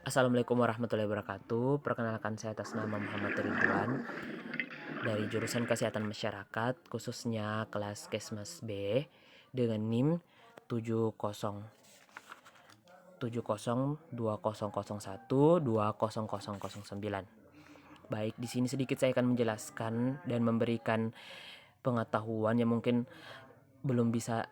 Assalamualaikum warahmatullahi wabarakatuh. Perkenalkan, saya atas nama Muhammad Ridwan dari jurusan Kesehatan Masyarakat, khususnya kelas Kesmas B dengan NIM 7020012009. Baik, di sini sedikit saya akan menjelaskan dan memberikan pengetahuan yang mungkin belum bisa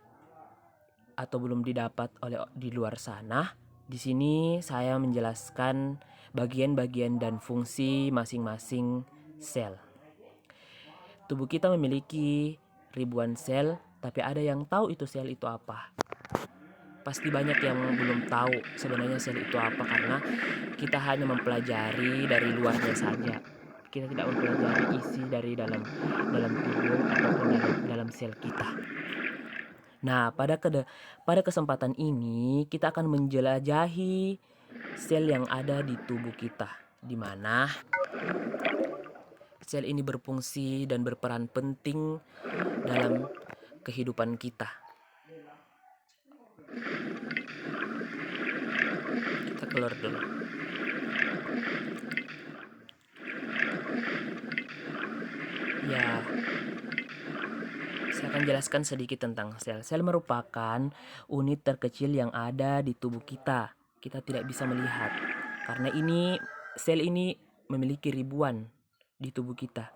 atau belum didapat oleh di luar sana. Di sini saya menjelaskan bagian-bagian dan fungsi masing-masing sel. Tubuh kita memiliki ribuan sel, tapi ada yang tahu itu sel itu apa? Pasti banyak yang belum tahu sebenarnya sel itu apa, karena kita hanya mempelajari dari luarnya saja. Kita tidak mempelajari isi dari dalam tubuh ataupun dalam sel kita. Nah, pada kesempatan ini kita akan menjelajahi sel yang ada di tubuh kita, di mana sel ini berfungsi dan berperan penting dalam kehidupan kita. Kita keluar dulu. Ya, saya akan jelaskan sedikit tentang sel. Sel merupakan unit terkecil yang ada di tubuh kita. Kita tidak bisa melihat karena sel ini memiliki ribuan di tubuh kita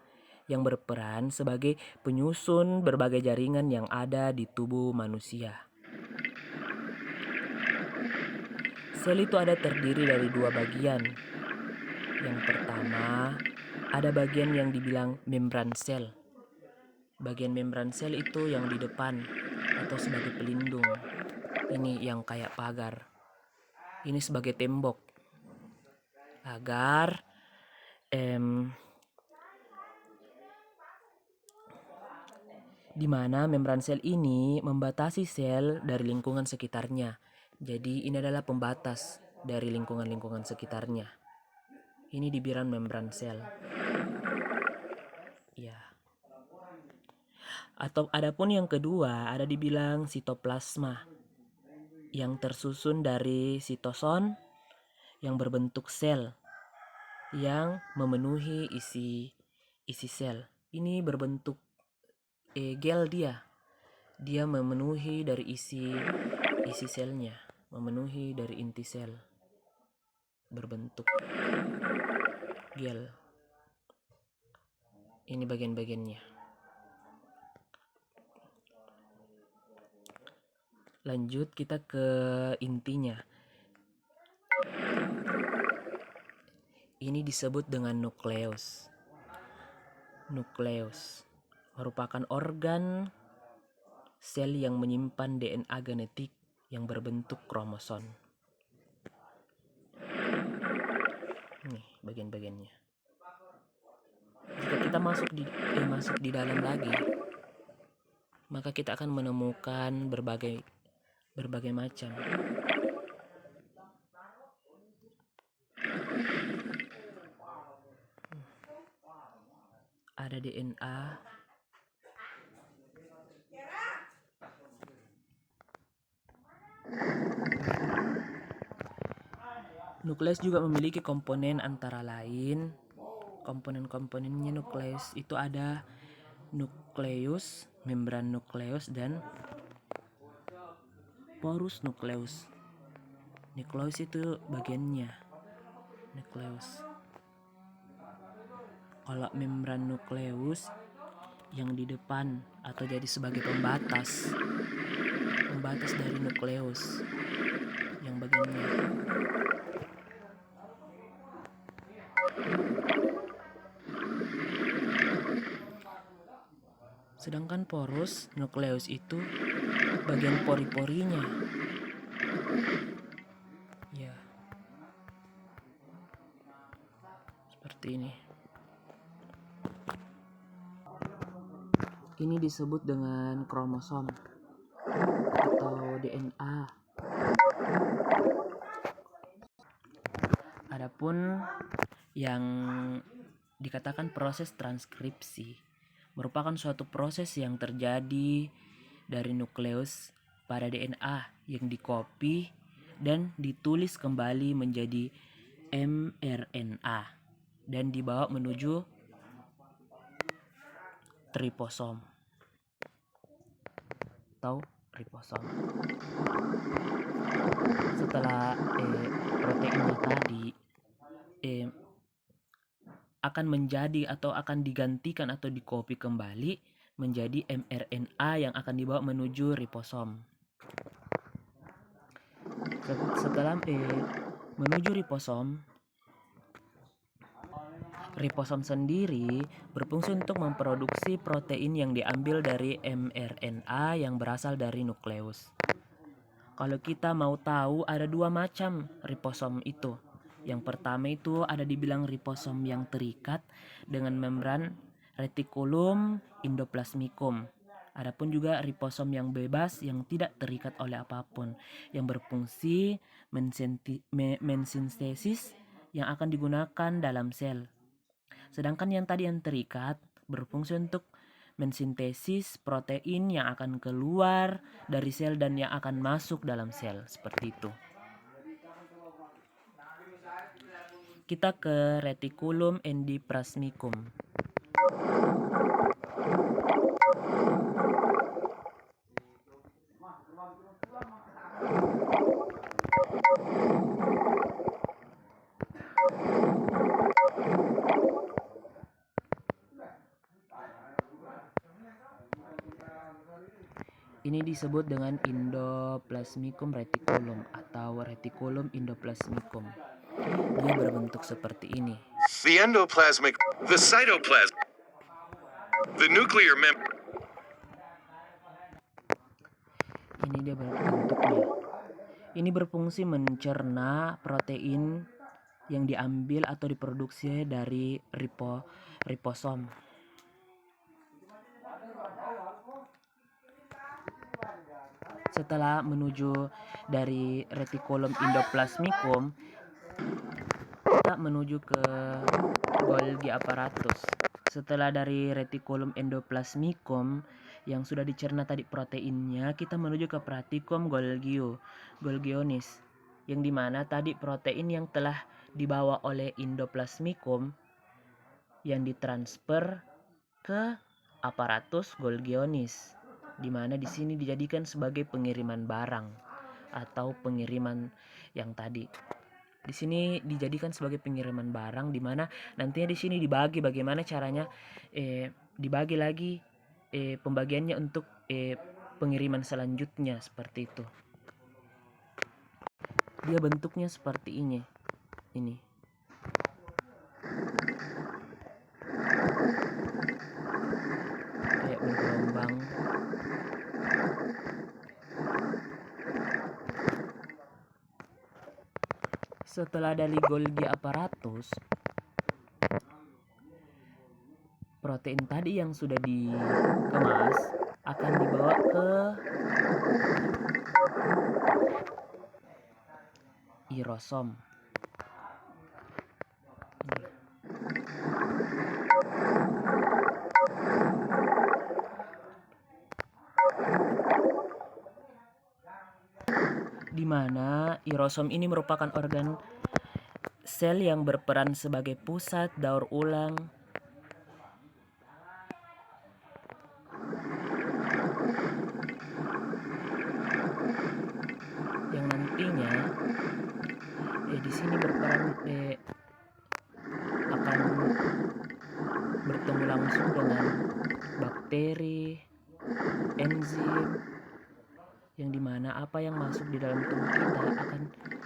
yang berperan sebagai penyusun berbagai jaringan yang ada di tubuh manusia. Sel itu ada terdiri dari dua bagian. Yang pertama, ada bagian yang dibilang membran sel. Bagian membran sel itu yang di depan atau sebagai pelindung. Ini yang kayak pagar. Ini sebagai tembok agar di mana membran sel ini membatasi sel dari lingkungan sekitarnya. Jadi ini adalah pembatas dari lingkungan-lingkungan sekitarnya. Ini dibilang membran sel. Ya. Atau adapun yang kedua ada dibilang sitoplasma, yang tersusun dari sitoson yang berbentuk sel yang memenuhi isi sel. Ini berbentuk gel dia memenuhi dari isi selnya, memenuhi dari inti sel, berbentuk gel. Ini bagian-bagiannya. Lanjut kita ke intinya. Ini disebut dengan nukleus. Nukleus merupakan organ sel yang menyimpan DNA genetik yang berbentuk kromosom. Nih bagian-bagiannya. Jika kita masuk di dalam lagi, maka kita akan menemukan berbagai macam. Ada DNA, nukleus juga memiliki komponen antara lain. Komponen-komponennya nukleus itu ada nukleus, membran nukleus, dan porus nukleus. Nukleus itu bagiannya. Nukleus. Kalau membran nukleus yang di depan atau jadi sebagai pembatas dari nukleus yang bagiannya. Sedangkan porus nukleus itu bagian pori-porinya. Ya. Seperti ini. Ini disebut dengan kromosom atau DNA. Adapun yang dikatakan proses transkripsi merupakan suatu proses yang terjadi dari nukleus pada DNA yang dikopi dan ditulis kembali menjadi mRNA dan dibawa menuju ribosom. Tahu ribosom? Setelah proteinnya tadi akan menjadi atau akan digantikan atau dikopi kembali menjadi mRNA yang akan dibawa menuju ribosom. Setelah menuju ribosom sendiri berfungsi untuk memproduksi protein yang diambil dari mRNA yang berasal dari nukleus. Kalau kita mau tahu, ada dua macam ribosom itu. Yang pertama itu ada dibilang ribosom yang terikat dengan membran retikulum endoplasmikum. Adapun juga ribosom yang bebas yang tidak terikat oleh apapun, yang berfungsi mensintesis yang akan digunakan dalam sel. Sedangkan yang tadi yang terikat berfungsi untuk mensintesis protein yang akan keluar dari sel dan yang akan masuk dalam sel, seperti itu. Kita ke retikulum endoplasmikum. Ini disebut dengan endoplasmikum reticulum atau reticulum endoplasmikum. Dia berbentuk seperti ini. The endoplasmic, the cytoplasm, the nuclear membrane. Ini dia bentuknya. Ini berfungsi mencerna protein yang diambil atau diproduksi dari ribosom. Setelah menuju dari retikulum endoplasmikum, kita menuju ke Golgi apparatus. Setelah dari retikulum endoplasmikum yang sudah dicerna tadi proteinnya, kita menuju ke retikulum Golgionis, yang dimana tadi protein yang telah dibawa oleh endoplasmikum yang ditransfer ke aparatus Golgionis, di mana di sini dijadikan sebagai pengiriman barang atau pengiriman yang tadi. Di sini dijadikan sebagai pengiriman barang, di mana nantinya di sini dibagi bagaimana caranya dibagi lagi pembagiannya untuk pengiriman selanjutnya, seperti itu. Dia bentuknya seperti ini. Kayak bergelombang. Setelah dari Golgi apparatus, protein tadi yang sudah dikemas akan dibawa ke irosom. Di mana irosom ini merupakan organ sel yang berperan sebagai pusat daur ulang yang nantinya di sini berperan akan bertemu langsung dengan bakteri, enzim, yang dimana apa yang masuk di dalam tubuh kita akan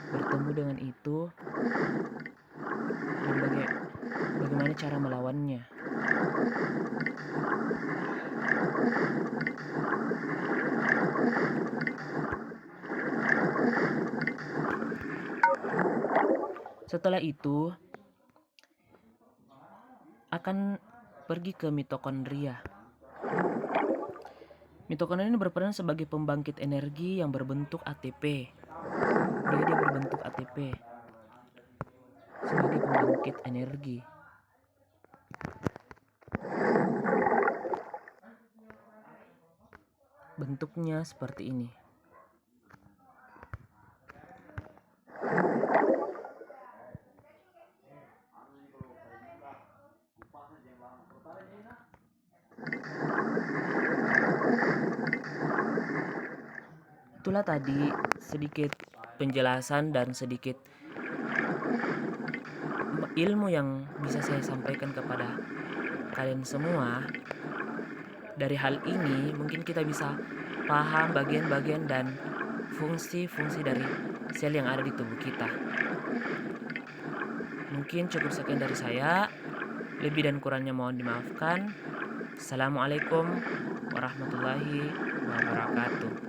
bertemu dengan itu dan bagaimana cara melawannya. Setelah itu akan pergi ke mitokondria. Mitokondria ini berperan sebagai pembangkit energi yang berbentuk ATP. Dia berbentuk ATP sebagai pembangkit energi. Bentuknya seperti ini. itulah tadi sedikit penjelasan dan sedikit ilmu yang bisa saya sampaikan kepada kalian semua. Dari hal ini mungkin kita bisa paham bagian-bagian dan fungsi-fungsi dari sel yang ada di tubuh kita. Mungkin cukup sekian dari saya. Lebih dan kurangnya mohon dimaafkan. Assalamualaikum warahmatullahi wabarakatuh.